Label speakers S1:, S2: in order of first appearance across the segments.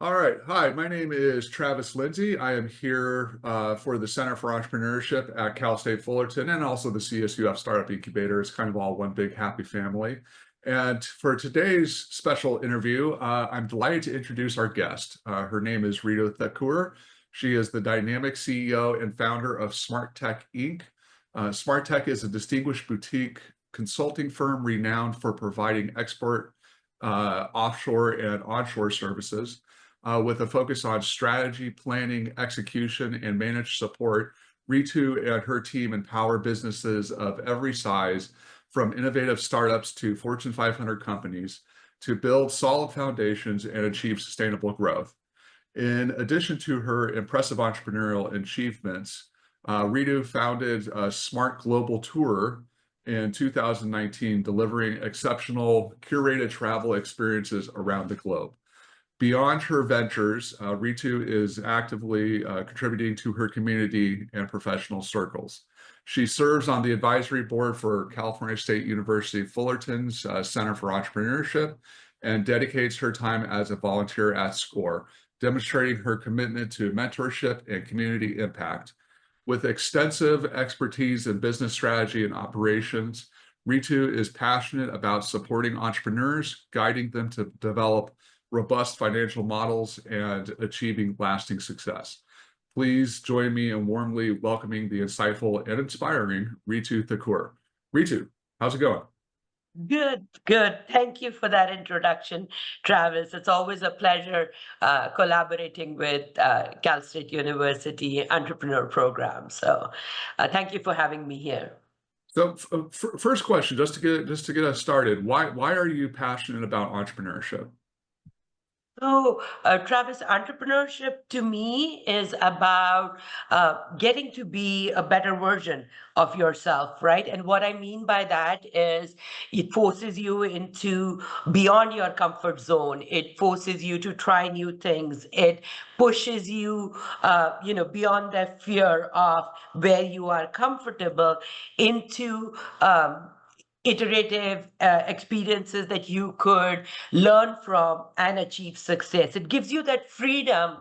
S1: All right. Hi, my name is Travis Lindsay. I am here for the Center for Entrepreneurship at Cal State Fullerton and also the CSUF Startup Incubator. It's kind of all one big happy family. And for today's special interview, I'm delighted to introduce our guest. Her name is Ritu Thakur. She is the dynamic CEO and founder of Smart Tech Inc. Smart Tech is a distinguished boutique consulting firm renowned for providing export, offshore, and onshore services. With a focus on strategy, planning, execution, and managed support. Ritu and her team empower businesses of every size, from innovative startups to Fortune 500 companies, to build solid foundations and achieve sustainable growth. In addition to her impressive entrepreneurial achievements, Ritu founded a Smart Global Tour in 2019, delivering exceptional curated travel experiences around the globe. Beyond her ventures, Ritu is actively contributing to her community and professional circles. She serves on the advisory board for California State University Fullerton's Center for Entrepreneurship and dedicates her time as a volunteer at SCORE, demonstrating her commitment to mentorship and community impact. With extensive expertise in business strategy and operations, Ritu is passionate about supporting entrepreneurs, guiding them to develop robust financial models, and achieving lasting success. Please join me in warmly welcoming the insightful and inspiring Ritu Thakur. Ritu, how's it going?
S2: Good, good. Thank you for that introduction, Travis. It's always a pleasure collaborating with Cal State University Entrepreneur Program. So thank you for having me here.
S1: So first question, just to get us started, why are you passionate about entrepreneurship?
S2: So, Travis, entrepreneurship to me is about getting to be a better version of yourself, right? And what I mean by that is it forces you into beyond your comfort zone. It forces you to try new things. It pushes you, beyond the fear of where you are comfortable into iterative experiences that you could learn from and achieve success. It gives you that freedom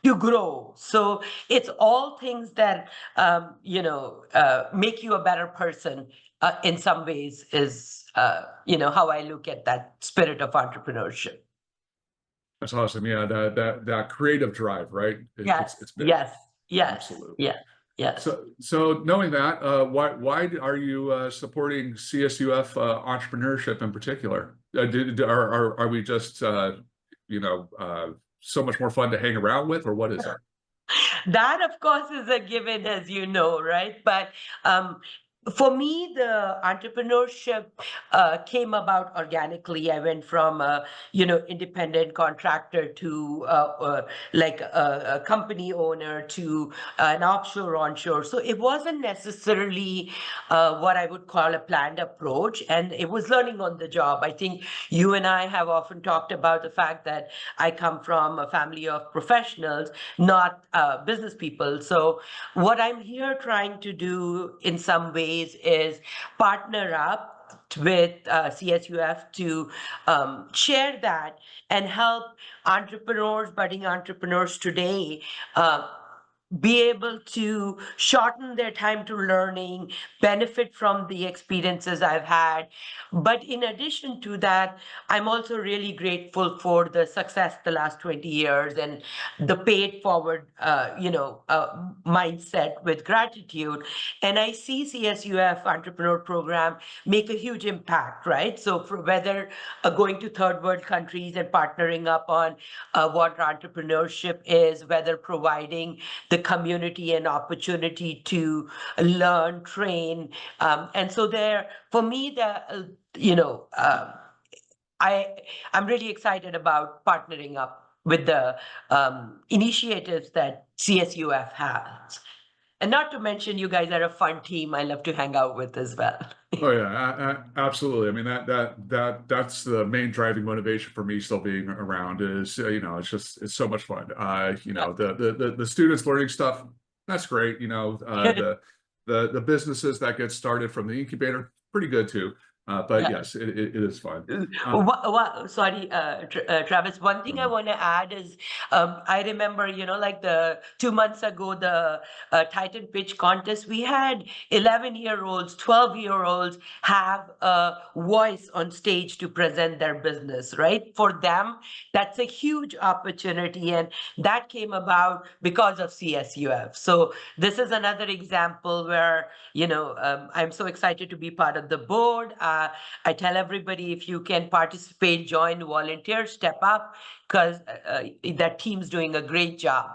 S2: to grow. So it's all things that make you a better person. In some ways, is how I look at that spirit of entrepreneurship.
S1: That's awesome. Yeah, that creative drive, right?
S2: Yes,
S1: It's big.
S2: yes, yes,
S1: Absolutely.
S2: yes, yes.
S1: So knowing that, why are you supporting CSUF entrepreneurship in particular? Are we just so much more fun to hang around with, or what is it?
S2: That, of course, is a given, as you know, right? But for me, the entrepreneurship came about organically. I went from a independent contractor to like a company owner to an offshore onshore. So it wasn't necessarily what I would call a planned approach, and it was learning on the job. I think you and I have often talked about the fact that I come from a family of professionals, not business people. So what I'm here trying to do in some ways is partner up with CSUF to share that and help entrepreneurs, budding entrepreneurs today, be able to shorten their time to learning, benefit from the experiences I've had. But in addition to that, I'm also really grateful for the success the last 20 years and the paid forward, mindset with gratitude. And I see CSUF Entrepreneur Program make a huge impact, right? So for whether going to third world countries and partnering up on what entrepreneurship is, whether providing the community an opportunity to learn, train. And so there, for me, I'm really excited about partnering up with the initiatives that CSUF has. And not to mention, you guys are a fun team I love to hang out with as well.
S1: Oh yeah, absolutely. I mean that's the main driving motivation for me still being around is it's so much fun. The students learning stuff, that's great. The businesses that get started from the incubator, pretty good too. But yes, it is fun.
S2: Sorry, Travis. One thing I want to add is, I remember, like the 2 months ago, the Titan pitch contest, we had 11-year-olds, 12-year-olds have a voice on stage to present their business, right? For them, that's a huge opportunity, and that came about because of CSUF. So this is another example where, I'm so excited to be part of the board. I tell everybody, if you can participate, join, volunteer, step up, because that team's doing a great job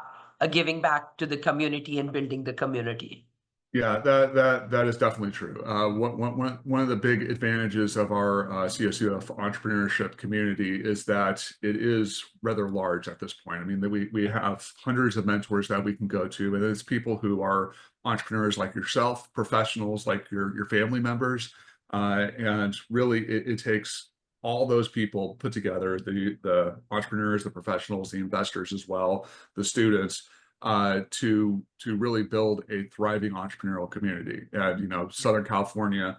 S2: giving back to the community and building the community.
S1: Yeah, that is definitely true. One of the big advantages of our CSUF entrepreneurship community is that it is rather large at this point. I mean, we have hundreds of mentors that we can go to, and it's people who are entrepreneurs like yourself, professionals like your family members, and really it takes all those people put together, the entrepreneurs, the professionals, the investors as well, the students, to really build a thriving entrepreneurial community. And Southern California,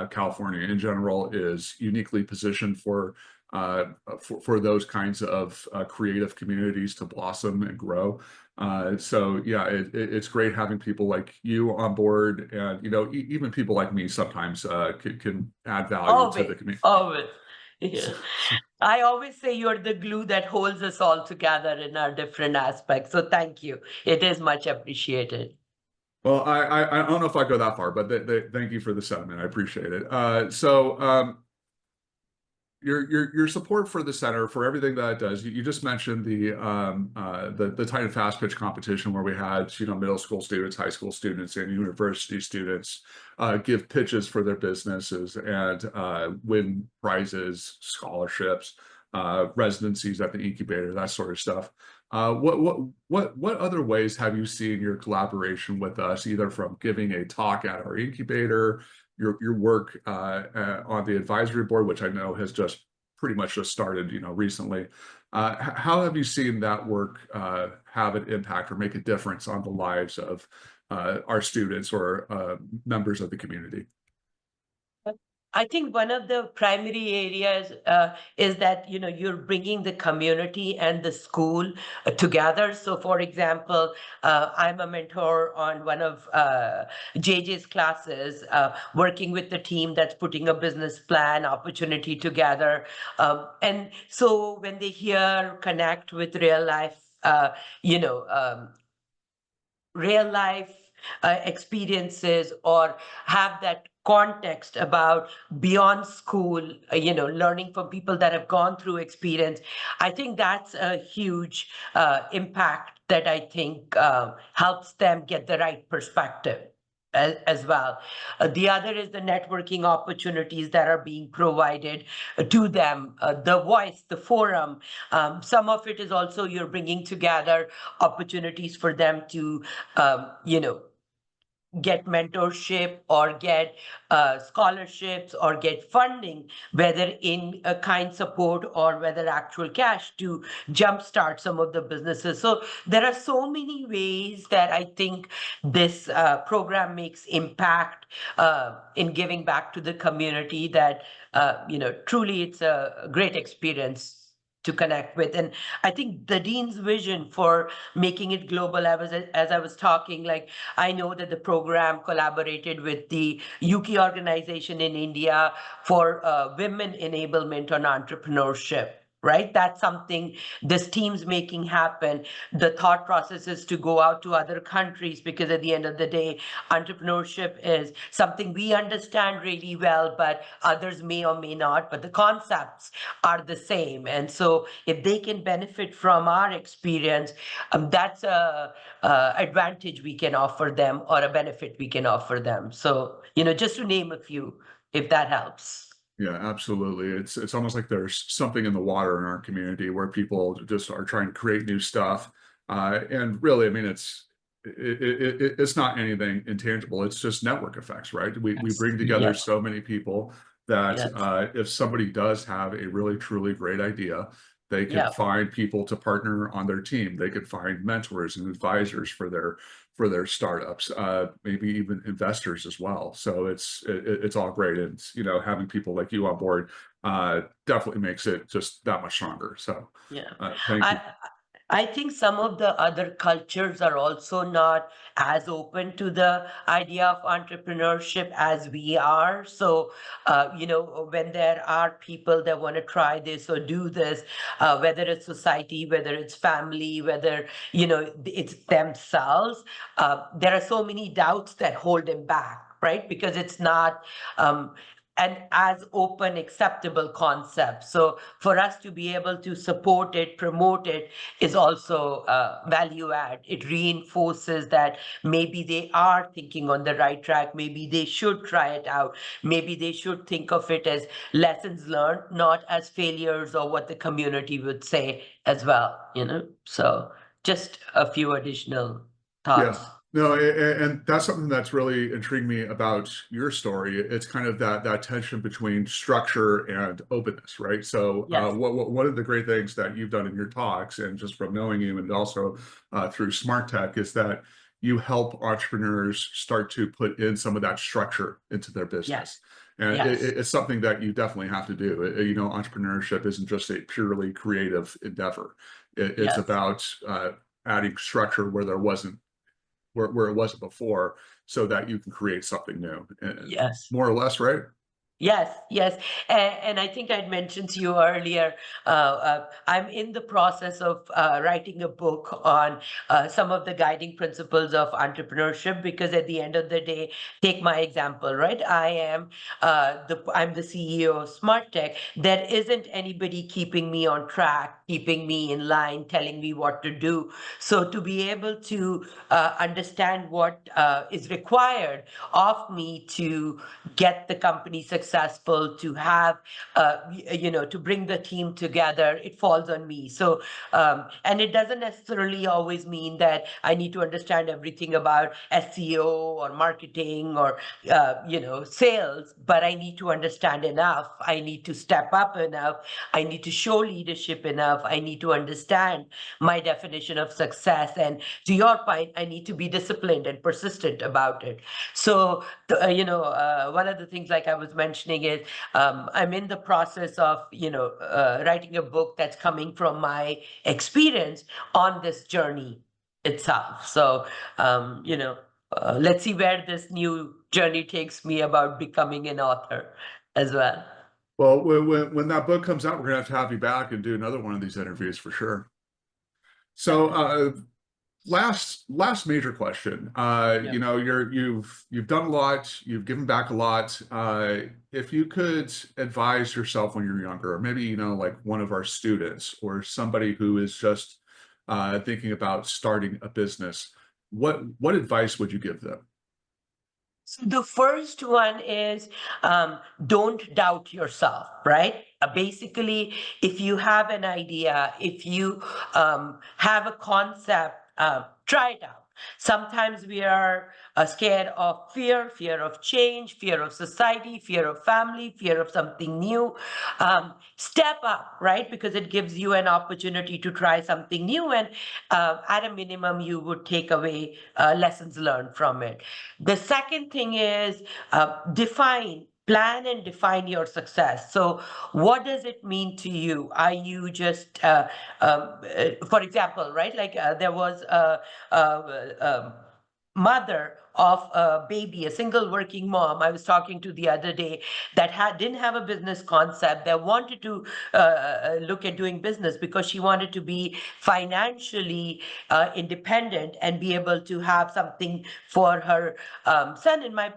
S1: California in general, is uniquely positioned for those kinds of creative communities to blossom and grow. So yeah, it's great having people like you on board, and even people like me sometimes can add value to the community.
S2: Always. Yeah. I always say you're the glue that holds us all together in our different aspects. So thank you. It is much appreciated.
S1: Well, I don't know if I go that far, but thank you for the sentiment. I appreciate it. Your support for the center, for everything that it does. You just mentioned the Titan Fast Pitch competition, where we had middle school students, high school students, and university students give pitches for their businesses and win prizes, scholarships, residencies at the incubator, that sort of stuff. What other ways have you seen your collaboration with us, either from giving a talk at our incubator, your work on the advisory board, which I know has just pretty much just started, recently? How have you seen that work have an impact or make a difference on the lives of our students or members of the community?
S2: I think one of the primary areas is that you're bringing the community and the school together. So, for example, I'm a mentor on one of JJ's classes, working with the team that's putting a business plan opportunity together. And so when they connect with real life, real life experiences, or have that context about beyond school, learning from people that have gone through experience, I think that's a huge impact that I think helps them get the right perspective as well. The other is the networking opportunities that are being provided to them, the voice, the forum. Some of it is also you're bringing together opportunities for them to, get mentorship or get scholarships or get funding, whether in a kind support or whether actual cash, to jumpstart some of the businesses. So there are so many ways that I think this program makes impact in giving back to the community, that truly it's a great experience to connect with. And I think the dean's vision for making it global, as I was talking, like, I know that the program collaborated with the UK organization in India for women enablement on entrepreneurship. Right? That's something this team's making happen. The thought process is to go out to other countries, because at the end of the day, entrepreneurship is something we understand really well, but others may or may not, but the concepts are the same. And so if they can benefit from our experience, that's a advantage we can offer them, or a benefit we can offer them. So, just to name a few, if that helps.
S1: Yeah, absolutely. It's almost like there's something in the water in our community where people just are trying to create new stuff. And really, I mean, it's not anything intangible. It's just network effects, right? We bring together so many people that if somebody does have a really, truly great idea, they can find people to partner on their team. They could find mentors and advisors for for their startups, maybe even investors as well. So it's all great, and having people like you on board definitely makes it just that much stronger. So
S2: Yeah.
S1: thank you.
S2: I I think some of the other cultures are also not as open to the idea of entrepreneurship as we are. So, when there are people that want to try this or do this, whether it's society, whether it's family, whether, it's themselves, there are so many doubts that hold them back, right? Because it's not, um, an as open, acceptable concept. So for us to be able to support it, promote it, is also value add. It reinforces that maybe they are thinking on the right track. Maybe they should try it out. Maybe they should think of it as lessons learned, not as failures or what the community would say as well. So just a few additional
S1: Yeah.
S2: thoughts.
S1: No, and that's something that's really intrigued me about your story. It's kind of that tension between structure and openness, right? So,
S2: Yes.
S1: one of the great things that you've done in your talks, and just from knowing you, and also through Smart Tech, is that you help entrepreneurs start to put in some of that structure into their
S2: Yes.
S1: business, and
S2: Yes.
S1: it's something that you definitely have to do. Entrepreneurship isn't just a purely creative endeavor. It's
S2: Yes.
S1: about adding structure where there wasn't where it wasn't before, so that you can create something new,
S2: Yes.
S1: more or less, right?
S2: Yes, yes. And I think I'd mentioned to you earlier, I'm in the process of writing a book on some of the guiding principles of entrepreneurship, because at the end of the day, take my example, right? I'm the CEO of Smart Tech. There isn't anybody keeping me on track, keeping me in line, telling me what to do. So to be able to understand what is required of me to get the company successful, to have, to bring the team together, it falls on me. So, and it doesn't necessarily always mean that I need to understand everything about SEO or marketing or, sales, but I need to understand enough. I need to step up enough. I need to show leadership enough. I need to understand my definition of success. And to your point, I need to be disciplined and persistent about it. So, one of the things, like I was mentioning, is I'm in the process of, writing a book that's coming from my experience on this journey itself. So, let's see where this new journey takes me about becoming an author as well.
S1: Well, when that book comes out, we're gonna have to have you back and do another one of these interviews for sure. So,
S2: Definitely.
S1: last major question.
S2: Yeah.
S1: You've done a lot, you've given back a lot. If you could advise yourself when you're younger, or maybe like one of our students or somebody who is just thinking about starting a business, what advice would you give them?
S2: So the first one is, don't doubt yourself, right? Basically, if you have an idea, if you have a concept, try it out. Sometimes we are scared of fear of change, fear of society, fear of family, fear of something new. Step up, right? Because it gives you an opportunity to try something new. And at a minimum, you would take away lessons learned from it. The second thing is, plan and define your success. So, what does it mean to you? Are you just, for example, right? Like there was a mother of a baby, a single working mom I was talking to the other day, that didn't have a business concept, that wanted to look at doing business because she wanted to be financially independent and be able to have something for her son. And my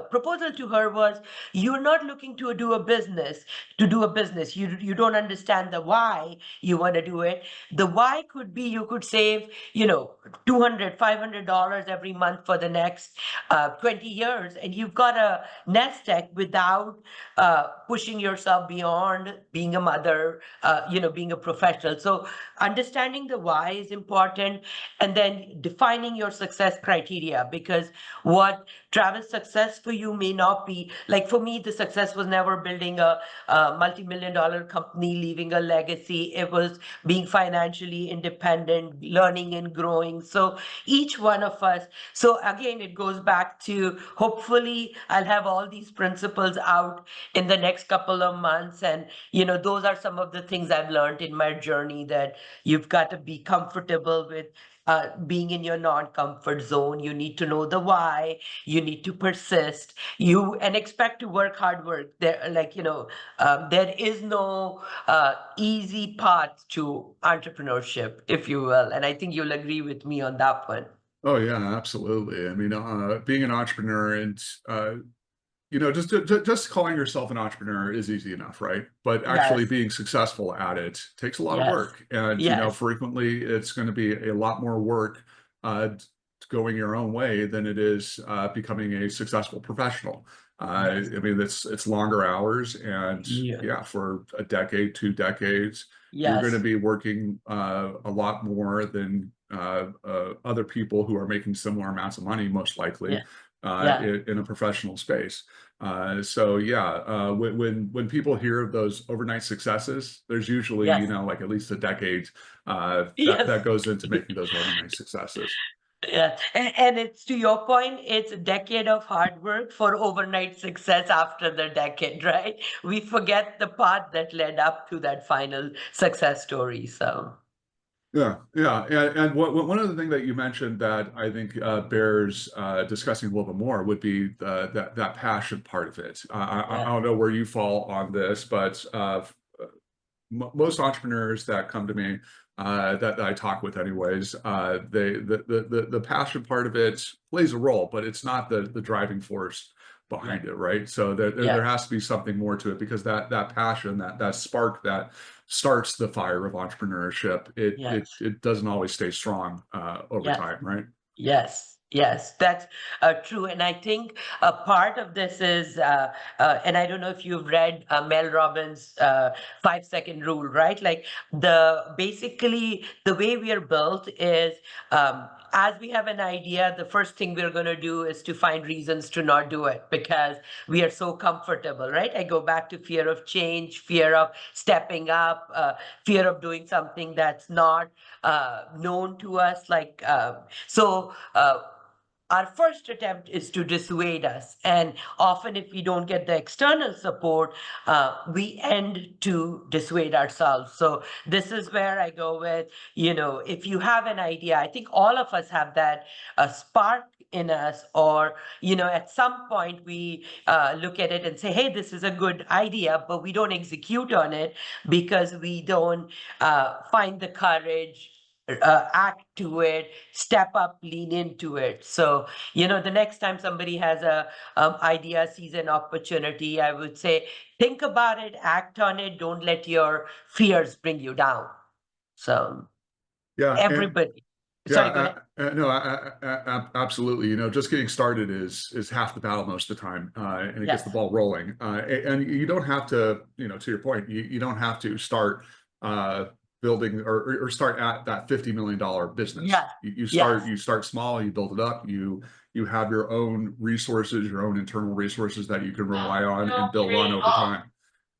S2: proposal to her was, you're not looking to do a business you don't understand the why you want to do it. The why could be, you could save, $200 $500 every month for the next 20 years, and you've got a nest egg without pushing yourself beyond being a mother, being a professional. So understanding the why is important, and then defining your success criteria, because what Travis, success for you may not be like for me, the success was never building a multi-million-dollar company, leaving a legacy. It was being financially independent, learning and growing. So each one of us, so again, it goes back to hopefully I'll have all these principles out in the next couple of months. And, those are some of the things I've learned in my journey, that you've got to be comfortable with being in your non-comfort zone. You need to know the why. You need to persist. And expect to hard work. There is no easy path to entrepreneurship, if you will. And I think you'll agree with me on that one.
S1: Oh yeah, absolutely. I mean, being an entrepreneur and just calling yourself an entrepreneur is easy enough, right? But actually
S2: Yes.
S1: being successful at it takes a lot of
S2: Yes.
S1: work, and
S2: Yes.
S1: frequently it's going to be a lot more work uh, going your own way than it is becoming a successful professional.
S2: Yes.
S1: I mean, it's longer hours, and
S2: Yeah.
S1: yeah, for a decade, 2 decades, you're going to
S2: Yes.
S1: be working a lot more than other people who are making similar amounts of money, most likely,
S2: Yeah. Yeah.
S1: in a professional space. So yeah, when people hear of those overnight successes, there's usually,
S2: Yes.
S1: like at least a decade that
S2: Yes.
S1: goes into making those overnight successes.
S2: Yeah. And it's to your point, it's a decade of hard work for overnight success after the decade, right? We forget the path that led up to that final success story. So,
S1: Yeah, yeah, and one other thing that you mentioned that I think bears discussing a little bit more would be that passion part of it. I
S2: yeah.
S1: don't know where you fall on this, but most entrepreneurs that come to me that I talk with anyways, the passion part of it plays a role, but it's not the driving force
S2: Yeah.
S1: behind it, right? So there
S2: Yes.
S1: has to be something more to it, because that passion, that spark that starts the fire of entrepreneurship,
S2: Yes.
S1: it doesn't always stay strong over
S2: Yes.
S1: time, right?
S2: Yes, yes, that's true. And I think a part of this is, and I don't know if you've read Mel Robbins' 5-second rule, right? Like basically the way we are built is, as we have an idea, the first thing we're going to do is to find reasons to not do it because we are so comfortable, right? I go back to fear of change, fear of stepping up, fear of doing something that's not known to us, so our first attempt is to dissuade us. And often, if we don't get the external support, we end to dissuade ourselves. So this is where I go with, if you have an idea, I think all of us have that spark in us, or, at some point we look at it and say, hey, this is a good idea, but we don't execute on it because we don't find the courage, act to it, step up, lean into it. So, the next time somebody has a idea, sees an opportunity, I would say, think about it, act on it. Don't let your fears bring you down. So
S1: Yeah, and
S2: everybody, sorry, go
S1: yeah,
S2: ahead.
S1: no, absolutely. Just getting started is half the battle most of the time, and it gets the
S2: Yes,
S1: ball rolling. And you don't have to, to your point, you don't have to start building or start at that $50 million business.
S2: yes,
S1: You
S2: yes,
S1: start small, you build it up. You have your own resources, your own internal resources that you can rely on and build on over time.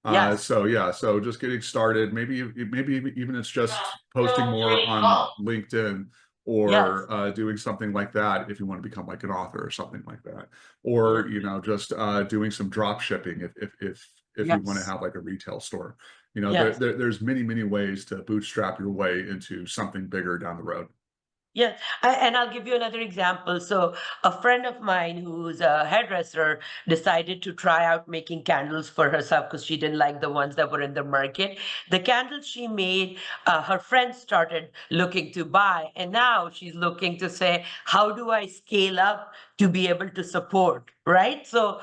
S2: yes,
S1: So yeah, so just getting started, maybe even it's just posting more on LinkedIn,
S2: yes,
S1: or doing something like that if you want to become like an author or something like that,
S2: yes,
S1: or just doing some drop shipping if you want to
S2: yes,
S1: have like a retail store.
S2: yes.
S1: There's many ways to bootstrap your way into something bigger down the road.
S2: Yes, and I'll give you another example. So, a friend of mine who's a hairdresser decided to try out making candles for herself because she didn't like the ones that were in the market. The candles she made, her friends started looking to buy, and now she's looking to say, how do I scale up to be able to support? Right? So,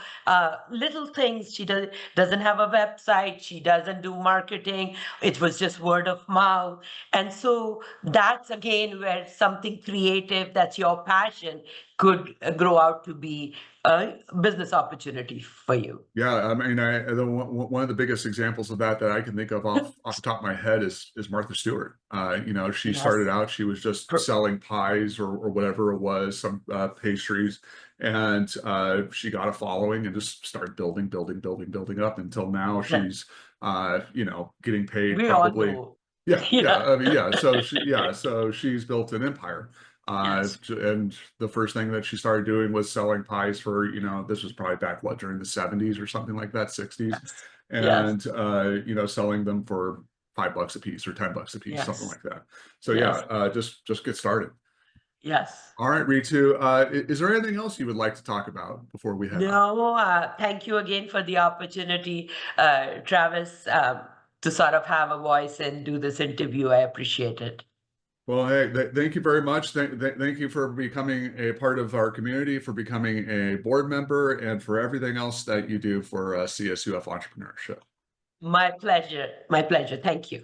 S2: little things. She doesn't have a website. She doesn't do marketing. It was just word of mouth. And so that's again where something creative that's your passion could grow out to be a business opportunity for you.
S1: Yeah, I mean, one of the biggest examples of that I can think of off the top of my head is Martha Stewart. She started
S2: Yes.
S1: out, she was just
S2: Per-
S1: selling pies or whatever it was, some pastries, And she got a following and just started building up until now she's getting paid
S2: We all
S1: probably.
S2: know.
S1: Yeah.
S2: Yeah.
S1: I mean, so she's built an empire.
S2: Yes.
S1: And the first thing that she started doing was selling pies for, this was probably back during the 70s or something like that, 60s.
S2: Yes. Yes.
S1: And selling them for $5 a piece or $10 a piece, something
S2: Yes.
S1: like that. So
S2: Yes.
S1: just get started.
S2: Yes.
S1: All right, Ritu, is there anything else you would like to talk about before we head out?
S2: No, thank you again for the opportunity, Travis, to sort of have a voice and do this interview. I appreciate it.
S1: Well, hey, thank you very much. Thank you for becoming a part of our community, for becoming a board member, and for everything else that you do for CSUF Entrepreneurship.
S2: My pleasure. My pleasure. Thank you.